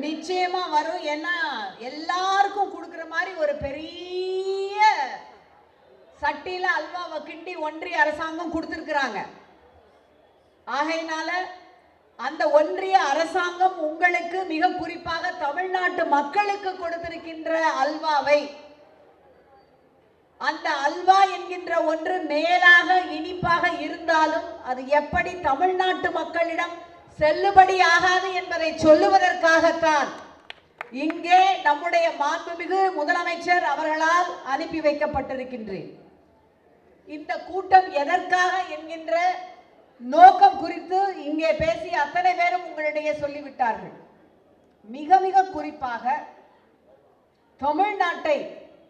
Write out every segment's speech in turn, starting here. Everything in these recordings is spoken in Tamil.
நிச்சயமா வரும். ஏன்னா எல்லாருக்கும் கொடுக்கிற மாதிரி ஒரு பெரிய சட்டியில அல்வாவை கிண்டி ஒன்றிய அரசாங்கம் கொடுத்திருக்கிறாங்க. ஆகையினால அந்த ஒன்றிய அரசாங்கம் உங்களுக்கு மிக குறிப்பாக தமிழ்நாட்டு மக்களுக்கு கொடுத்திருக்கின்ற அல்வாவை, அந்த அல்வா என்கின்ற ஒன்று மேலாக இனிப்பாக இருந்தாலும் அது எப்படி தமிழ்நாட்டு மக்களிடம் செல்லுபடி ஆகாது என்பதை சொல்லுவதற்காகத்தான் இங்கே நம்முடைய மாண்புமிகு முதலமைச்சர் அவர்களால் அனுப்பி வைக்கப்பட்டிருக்கின்றேன். இந்த கூட்டம் எதற்காக என்கின்ற நோக்கம் குறித்து இங்கே பேசிய அத்தனை பேரும் உங்களிடையே சொல்லிவிட்டார்கள். மிக மிக குறிப்பாக தமிழ்நாட்டை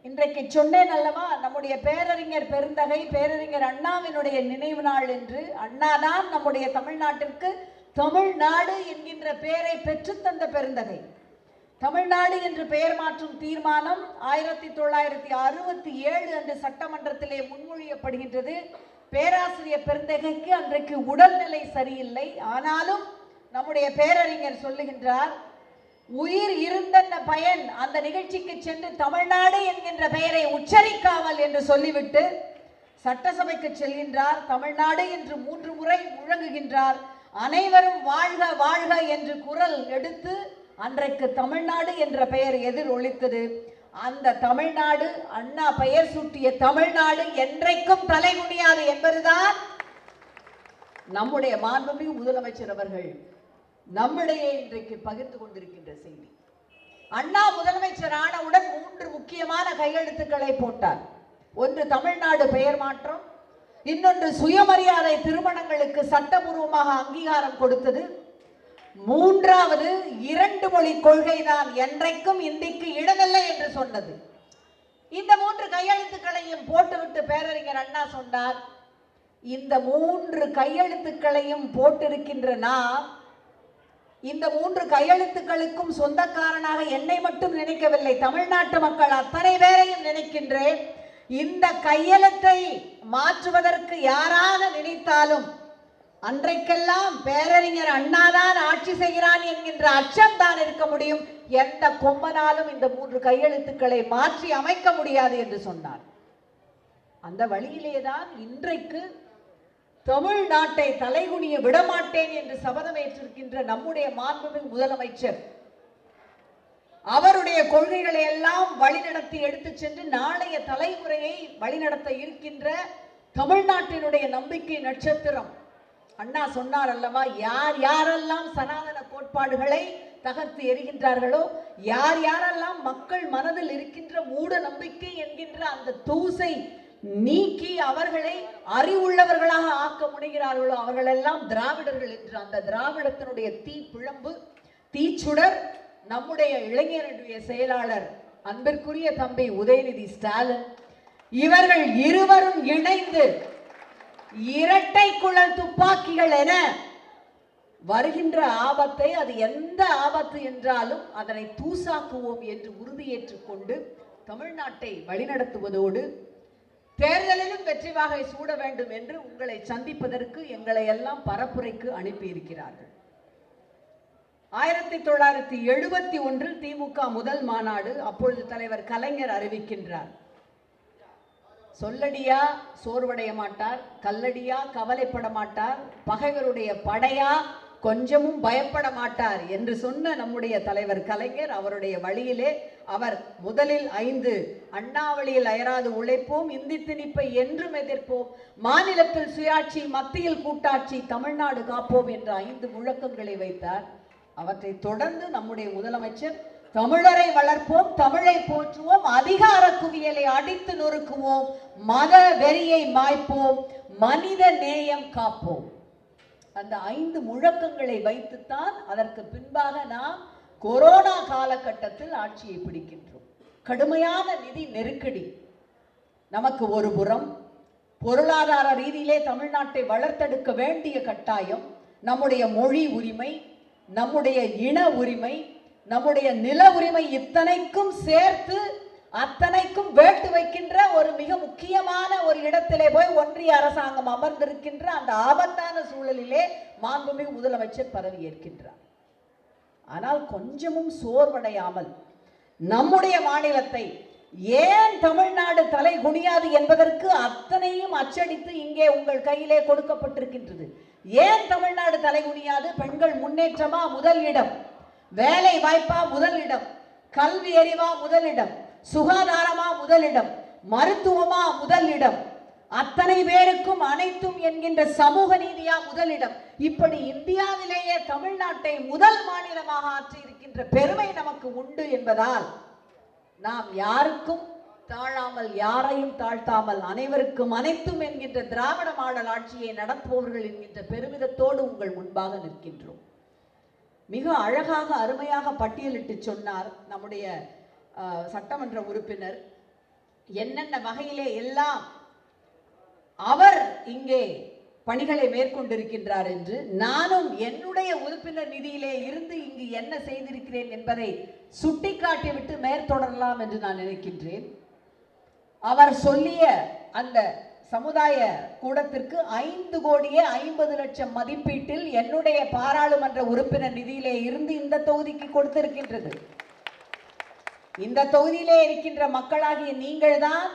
இன்றைக்கு சொன்னேன் அல்லவா, நம்முடைய பேரறிஞர் பெருந்தகை பேரறிஞர் அண்ணாவினுடைய நினைவு நாள் என்று. அண்ணாதான் நம்முடைய தமிழ்நாட்டிற்கு தமிழ்நாடு என்கின்ற பெயரை பெற்றுத்தந்த பெருந்தகை. தமிழ்நாடு என்று பெயர் மாற்றும் தீர்மானம் 1967 அன்று சட்டமன்றத்திலே முன்மொழியப்படுகின்றது. பேராசிரியர் பெருந்தகைக்கு அன்றைக்கு உடல்நிலை சரியில்லை. ஆனாலும் நம்முடைய பேரறிஞர் சொல்லுகின்றார், உயிர் இருந்தன்ன பயன் அந்த நிகழ்ச்சிக்கு சென்று தமிழ்நாடு என்கின்ற பெயரை உச்சரிக்காமல் என்று சொல்லிவிட்டு சட்டசபைக்கு செல்கின்றார். தமிழ்நாடு என்று 3 முறை முழங்குகின்றார். அனைவரும் வாழ்க வாழ்க என்று குரல் எடுத்து அன்றைக்கு தமிழ்நாடு என்ற பெயர் எதிர் ஒலித்தது. அந்த தமிழ்நாடு, அண்ணா பெயர் சூட்டிய தமிழ்நாடு என்றைக்கும் தலைகுனியாது என்பதுதான் நம்முடைய மாண்புமிகு முதலமைச்சர் அவர்கள் நம்முடைய இன்றைக்கு பகிர்ந்து கொண்டிருக்கின்ற செய்தி. அண்ணா முதலமைச்சர் ஆனவுடன் 3 முக்கியமான கையெழுத்துக்களை போட்டார். ஒன்று தமிழ்நாடு பெயர் மாற்றம், இன்னொன்று சுயமரியாதை திருமணங்களுக்கு சட்டபூர்வமாக அங்கீகாரம் கொடுத்தது, மூன்றாவது 2 மொழி கொள்கைதான் என்றைக்கும் இந்திக்கு இடமில்லை என்று சொன்னது. இந்த 3 கையெழுத்துக்களையும் போட்டுவிட்டு பேரறிஞர் அண்ணா சொன்னார், இந்த 3 கையெழுத்துக்களையும் போட்டிருக்கின்ற நாம் இந்த 3 கையெழுத்துக்களுக்கும் சொந்தக்காரனாக என்னை மட்டும் நினைக்கவில்லை, தமிழ்நாட்டு மக்கள் அத்தனை பேரையும் நினைக்கின்றேன். இந்த கையெழுத்தை மாற்றுவதற்கு யாராக நினைத்தாலும் அன்றைக்கெல்லாம் பேரறிஞர் அண்ணாதான் ஆட்சி செய்கிறான் என்கின்ற அச்சம் தான் இருக்க முடியும். எந்த கொம்பனாலும் இந்த 3 கையெழுத்துக்களை மாற்றி அமைக்க முடியாது என்று சொன்னார். அந்த வழியிலேதான் இன்றைக்கு தமிழ்நாட்டை தலைகுனிய விடமாட்டேன் என்று சபதமேற்றிருக்கின்ற நம்முடைய மாண்புமிகு முதலமைச்சர் அவருடைய கொள்கைகளை எல்லாம் வழிநடத்தி எடுத்து சென்று நாளைய தலைமுறையை வழிநடத்த இருக்கின்ற தமிழ்நாட்டினுடைய நம்பிக்கை நட்சத்திரம். அண்ணா சொன்னார் அல்லவா, யார் யாரெல்லாம் சனாதன கோட்பாடுகளை தகர்த்து எறிகின்றார்களோ, யார் யாரெல்லாம் மக்கள் மனதில் இருக்கின்ற மூட நம்பிக்கை என்கின்ற அந்த தூசை நீக்கி அவர்களை அறிவுள்ளவர்களாக ஆக்க முனைகிறார்களோ அவர்களெல்லாம் திராவிடர்கள் என்று. அந்த திராவிடத்தினுடைய தீ பிழம்பு தீச்சுடர் நம்முடைய இளைஞருடைய செயலாளர் அன்பிற்குரிய தம்பி உதயநிதி ஸ்டாலின், இவர்கள் இருவரும் இணைந்து இரட்டை குழல் துப்பாக்கிகள் என வருகின்ற ஆபத்தை, அது எந்த ஆபத்து என்றாலும் அதனை தூசாக்குவோம் என்று உறுதியேற்றுக் கொண்டு தமிழ்நாட்டை வழிநடத்துவதோடு தேர்தலிலும் வெற்றி வாகை சூட வேண்டும் என்று உங்களை சந்திப்பதற்கு எங்களை எல்லாம் பரப்புரைக்கு அனுப்பியிருக்கிறார்கள். 1971 திமுக முதல் மாநாடு. அப்பொழுது தலைவர் கலைஞர் அறிவிக்கின்றார், சொல்லடியா சோர்வடைய மாட்டார், கல்லடியா கவலைப்பட மாட்டார், பகைவருடைய படையா கொஞ்சமும் பயப்பட மாட்டார் என்று சொன்ன நம்முடைய தலைவர் கலைஞர் அவருடைய வழியிலே அவர் முதலில் 5 அண்ணாவளியில் அயராது உழைப்போம், இந்தி திணிப்பை என்றும் எதிர்ப்போம், மாநிலத்தில் சுயாட்சி, மத்தியில் கூட்டாட்சி, தமிழ்நாடு காப்போம் என்ற 5 முழக்கங்களை வைத்தார். அவற்றை தொடர்ந்து நம்முடைய முதலமைச்சர் தமிழரை வளர்ப்போம், தமிழை போற்றுவோம், அதிகார குவியலை அடித்து நொறுக்குவோம், மத வெறியை மாய்ப்போம், மனித நேயம் காப்போம். அந்த 5 முழக்கங்களை வைத்துத்தான் அதற்கு பின்பாக நாம் கொரோனா காலகட்டத்தில் ஆட்சியை பிடிக்கின்றோம். கடுமையான நிதி நெருக்கடி நமக்கு ஒரு புறம், பொருளாதார ரீதியிலே தமிழ்நாட்டை வளர்த்தெடுக்க வேண்டிய கட்டாயம், நம்முடைய மொழி உரிமை, நம்முடைய இன உரிமை, நம்முடைய நில உரிமை, இத்தனைக்கும் சேர்த்து அத்தனைக்கும் வேட்டு வைக்கின்ற ஒரு மிக முக்கியமான ஒரு இடத்திலே போய் ஒன்றிய அரசாங்கம் அமர்ந்திருக்கின்ற அந்த ஆபத்தான சூழலிலே மாண்புமிகு முதலமைச்சர் பதவி ஏற்கின்றார். ஆனால் கொஞ்சமும் சோர்வடையாமல் நம்முடைய மாநிலத்தை ஏன் தமிழ்நாடு தலை குனியாது என்பதற்கு அத்தனையும் அச்சடித்து இங்கே உங்கள் கையிலே கொடுக்கப்பட்டிருக்கின்றது. ஏன் தமிழ்நாடு தலை குனியாது? பெண்கள் முன்னேற்றமா முதலிடம், வேலை வாய்ப்பா முதலிடம், கல்வி அறிவா முதலிடம், சுகாதாரமா முதலிடம், மருத்துவமா முதலிடம், அத்தனை பேருக்கும் அனைத்தும் என்கின்ற சமூக நீதியா முதலிடம். இப்படி இந்தியாவிலேயே தமிழ்நாட்டை முதல் மாநிலமாக ஆற்றி இருக்கின்ற பெருமை நமக்கு உண்டு என்பதால் நாம் யாருக்கும் தாழாமல், யாரையும் தாழ்த்தாமல், அனைவருக்கும் அனைத்தும் என்கின்ற திராவிட மாடல் ஆட்சியை நடத்துபவர்கள் என்கின்ற பெருமிதத்தோடு உங்கள் முன்பாக நிற்கின்றோம். மிக அழகாக அருமையாக பட்டியலிட்டு சொன்னார் நம்முடைய சட்டமன்ற உறுப்பினர். என்னென்ன வகையிலே எல்லாம் அவர் இங்கே பணிகளை மேற்கொண்டிருக்கின்றார் என்று. நானும் என்னுடைய உறுப்பினர் நிதியிலே இருந்து இங்கு என்ன செய்திருக்கிறேன் என்பதை சுட்டிக்காட்டிவிட்டு மேற்தொடரலாம் என்று நான் நினைக்கின்றேன். அவர் சொல்லிய அந்த சமுதாய கூடத்திற்கு 5,50,00,000 மதிப்பீட்டில் என்னுடைய பாராளுமன்ற உறுப்பினர் நிதியிலே இருந்து இந்த தொகுதிக்கு கொடுத்திருக்கின்றது. இந்த தொகுதியிலே இருக்கின்ற மக்களாகிய நீங்கள் தான்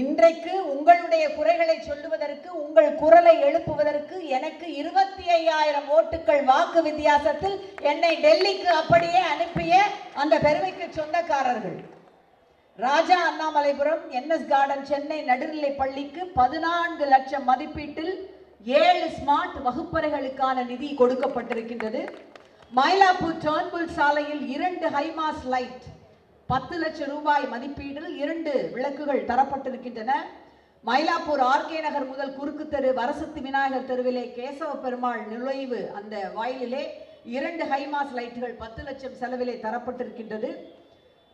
இன்றைக்கு உங்களுடைய குறைகளை சொல்லுவதற்கு, உங்கள் குரலை எழுப்புவதற்கு எனக்கு 25,000 ஓட்டுகள் வாக்கு வித்தியாசத்தில் என்னை டெல்லிக்கு அப்படியே அனுப்பிய அந்த பெருமைக்கு சொந்தக்காரர்கள். ராஜா அண்ணாமலைபுரம் NS கார்டன் சென்னை நடுநிலை பள்ளிக்கு 14 லட்சம் மதிப்பீட்டில் 7 ஸ்மார்ட் வகுப்பறைகளுக்கான நிதி கொடுக்கப்பட்டிருக்கின்றது. மயிலாப்பூர் டர்ன்புல் சாலையில் 2 ஹைமாஸ் லைட் 10 லட்சம் ரூபாய் மதிப்பீட்டில் 2 விளக்குகள் தரப்பட்டிருக்கின்றன. மயிலாப்பூர் RK நகர் முதல் குறுக்கு தெரு வரசக்தி விநாயகர் தெருவிலே கேசவ பெருமாள் நுழைவு அந்த வாயிலே 2 ஹைமாஸ் லைட்டுகள் 10 லட்சம் செலவிலே தரப்பட்டிருக்கின்றது.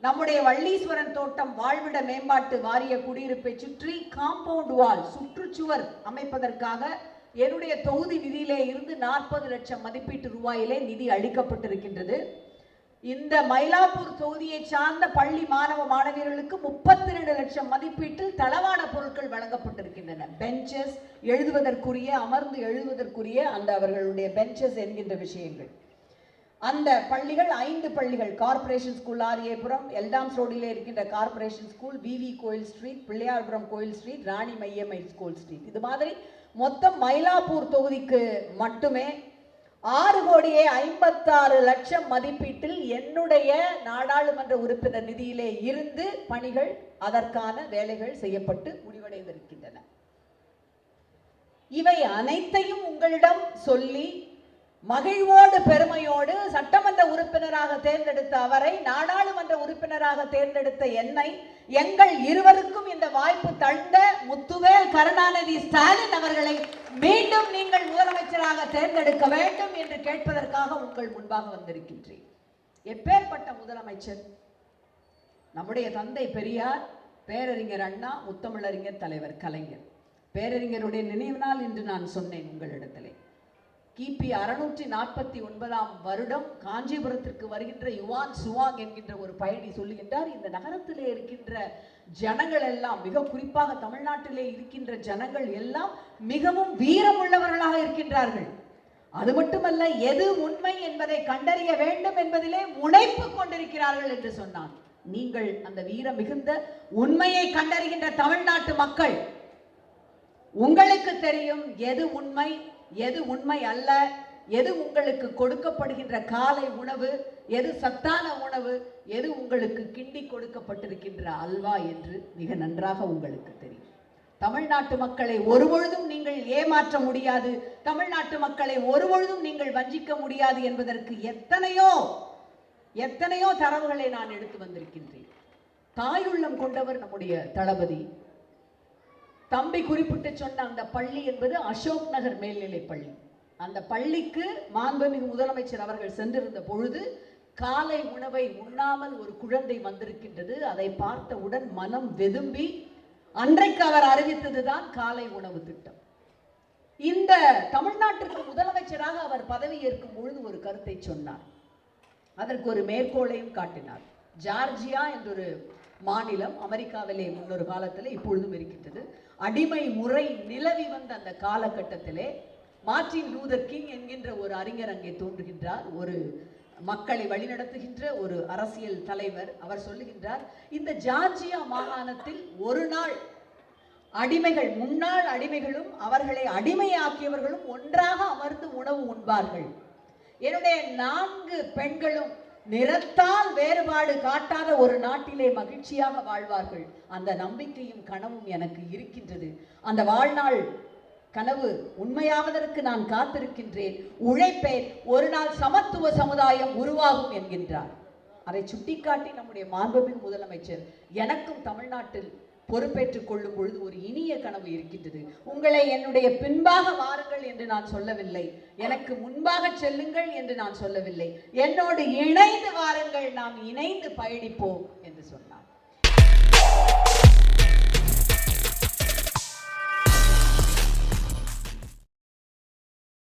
நம்முடைய வள்ளீஸ்வரன் தோட்டம் வாழ்விட மேம்பாட்டு வாரிய குடியிருப்பை சுற்றி காம்பவுண்ட் வால் சுற்றுச்சுவர் அமைப்பதற்காக என்னுடைய தொகுதி நிதியிலே இருந்து 40 லட்சம் மதிப்பீட்டு ரூபாயிலே நிதி அளிக்கப்பட்டிருக்கின்றது. இந்த மயிலாப்பூர் தொகுதியை சார்ந்த பள்ளி மாணவ மாணவியர்களுக்கு 32 லட்சம் மதிப்பீட்டில் தளவாட பொருட்கள் வழங்கப்பட்டிருக்கின்றன. பெஞ்சஸ், எழுதுவதற்குரிய, அமர்ந்து எழுதுவதற்குரிய அந்த அவர்களுடைய பெஞ்சஸ் என்கின்ற விஷயங்கள். அந்த பள்ளிகள் 5 பள்ளிகள், கார்பரேஷன் ஸ்கூல் ஆரியபுரம், எல்டாம்ஸ் ரோடிலே இருக்கின்ற கார்பரேஷன் ஸ்கூல், VV கோயில் ஸ்ட்ரீட், பிள்ளையார்புரம் கோயில் ஸ்ட்ரீட், ராணி மையம்மை ஸ்கூல் ஸ்ட்ரீட். இது மாதிரி மொத்தம் மயிலாப்பூர் தொகுதிக்கு மட்டுமே 6,56,00,000 மதிப்பீட்டில் என்னுடைய நாடாளுமன்ற உறுப்பினர் நிதியிலே இருந்து பணிகள், அதற்கான வேலைகள் செய்யப்பட்டு முடிவடைந்திருக்கின்றன. இவை அனைத்தையும் உங்களிடம் சொல்லி மகிழ்வோடு பெருமையோடு சட்டமன்ற உறுப்பினராக தேர்ந்தெடுத்த அவரை, நாடாளுமன்ற உறுப்பினராக தேர்ந்தெடுத்த என்னை, எங்கள் இருவருக்கும் இந்த வாய்ப்பு தந்த முத்துவேல் கருணாநிதி ஸ்டாலின் அவர்களை மீண்டும் நீங்கள் முதலமைச்சராக தேர்ந்தெடுக்க வேண்டும் என்று கேட்பதற்காக உங்கள் முன்பாக வந்திருக்கின்றேன். எப்பேற்பட்ட முதலமைச்சர்! நம்முடைய தந்தை பெரியார், பேரறிஞர் அண்ணா, முத்தமிழறிஞர் தலைவர் கலைஞர். பேரறிஞருடைய நினைவு நாள் என்று நான் சொன்னேன் உங்களிடத்திலே. கிபி 649ஆம் வருடம் காஞ்சிபுரத்திற்கு வருகின்ற யுவான் சுவாங் என்கின்ற ஒரு பயணி சொல்லுகின்றார், இந்த நகரத்திலே இருக்கின்ற ஜனங்கள் எல்லாம், மிக குறிப்பாக தமிழ்நாட்டிலே இருக்கின்ற ஜனங்கள் எல்லாம் மிகவும் வீரமுள்ளவர்களாக இருக்கின்றார்கள். அது மட்டுமல்ல, எது உண்மை என்பதை கண்டறிய வேண்டும் என்பதிலே முனைப்பு கொண்டிருக்கிறார்கள் என்று சொன்னார். நீங்கள் அந்த வீரம் மிகுந்த உண்மையை கண்டறிகின்ற தமிழ்நாட்டு மக்கள், உங்களுக்கு தெரியும் எது உண்மை, எது உண்மை அல்ல, எது உங்களுக்கு கொடுக்கப்படுகின்ற காலை உணவு, எது சத்தான உணவு, எது உங்களுக்கு கிண்டி கொடுக்கப்பட்டிருக்கின்ற அல்வா என்று மிக நன்றாக உங்களுக்கு தெரியும். தமிழ்நாட்டு மக்களை ஒருபொழுதும் நீங்கள் ஏமாற்ற முடியாது, தமிழ்நாட்டு மக்களை ஒருபொழுதும் நீங்கள் வஞ்சிக்க முடியாது என்பதற்கு எத்தனையோ தரவுகளை நான் எடுத்து வந்திருக்கின்றேன். தாயுள்ளம் கொண்டவர் நம்முடைய தளபதி. தம்பி குறிப்பிட்டு சொன்ன அந்த பள்ளி என்பது அசோக் நகர் மேல்நிலை பள்ளி. அந்த பள்ளிக்கு மாண்புமிகு முதலமைச்சர் அவர்கள் சென்றிருந்த பொழுது காலை உணவை உண்ணாமல் ஒரு குழந்தை வந்திருக்கின்றது. அதை பார்த்தவுடன் மனம் வெதும்பி அன்றைக்கு அவர் அறிவித்ததுதான் காலை உணவு திட்டம். இந்த தமிழ்நாட்டிற்கு முதலமைச்சராக அவர் பதவி ஏற்கும் பொழுது ஒரு கருத்தை சொன்னார். அதற்கு ஒரு மேற்கோளையும் காட்டினார். ஜார்ஜியா என்றொரு மாநிலம் அமெரிக்காவிலே முன்னொரு காலத்திலே, இப்பொழுதும் இருக்கின்றது. அடிமை முறை நிலவி வந்த அந்த காலகட்டத்திலே மார்ட்டின் லூதர் கிங் என்கின்ற ஒரு அறிஞர் அங்கே தோன்றுகின்றார். ஒரு மக்களை வழிநடத்துகின்ற ஒரு அரசியல் தலைவர். அவர் சொல்லுகின்றார், இந்த ஜார்ஜியா மாகாணத்தில் ஒரு நாள் அடிமைகள், முன்னாள் அடிமைகளும் அவர்களை அடிமையாக்கியவர்களும் ஒன்றாக அமர்ந்து உணவு உண்பார்கள். என்னுடைய 4 பெண்களும் நிறத்தால் வேறுபாடு காட்டாத ஒரு நாட்டிலே மகிழ்ச்சியாக வாழ்வார்கள். அந்த நம்பிக்கையும் கனவும் எனக்கு இருக்கின்றது. அந்த வாழ்நாள் கனவு உண்மையாவதற்கு நான் காத்திருக்கின்றேன். உழைப்பேன், ஒரு நாள் சமத்துவ சமுதாயம் உருவாகும் என்கின்றார். அதை சுட்டிக்காட்டி நம்முடைய மாண்புமிகு முதலமைச்சர் எனக்கும் தமிழ்நாட்டில் பொறுப்பேற்றுக் கொள்ளும் பொழுது ஒரு இனிய கனவு இருக்கின்றது. உங்களை என்னுடைய பின்பாக வாருங்கள் என்று நான் சொல்லவில்லை, எனக்கு முன்பாக செல்லுங்கள் என்று நான் சொல்லவில்லை, என்னோடு இணைந்து வாருங்கள், நாம் இணைந்து பயணிப்போம் என்று சொன்னார்.